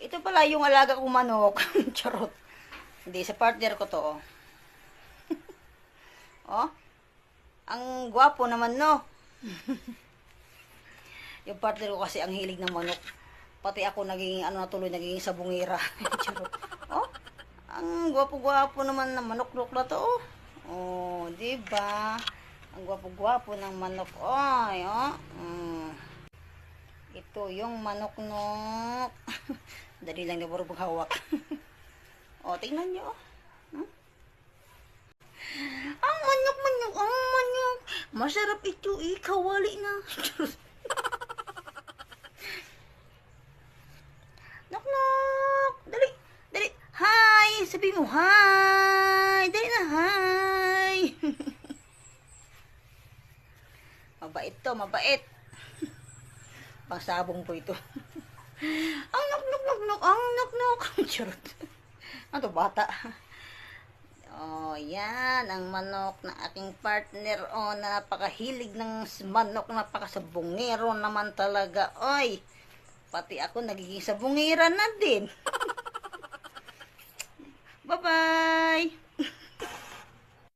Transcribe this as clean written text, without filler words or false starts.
Ito pala yung alaga kong manok. Charot. Hindi, sa partner ko to, oh. Oh, ang gwapo naman, no? Yung partner ko kasi ang hilig ng manok. Pati ako naging, ano na tuloy, naging sabungera. Charot. Oh, ang gwapo-gwapo naman ng manok-nok na to, oh. Oh, diba? Ang gwapo-gwapo ng manok. Ay, oh. Ito yung manok-nok. Dali lang na burubong hawak. O, tingnan nyo, oh. Ang manok-manok, ang manok. Masarap ito, kawali na. Nok-nok. Dali, dali. Hi, sabi mo, hi. Dali na, hi. Mabait to, mabait. Pangsabong po ito. Ang nok-nok-nok-nok, ang nok-nok. Charot. Ano to, bata? Oh, yan. Ang manok na aking partner. Oh, napakahilig ng manok. Napakasabungero naman talaga. Oy, pati ako nagiging sabungera na din. Bye-bye.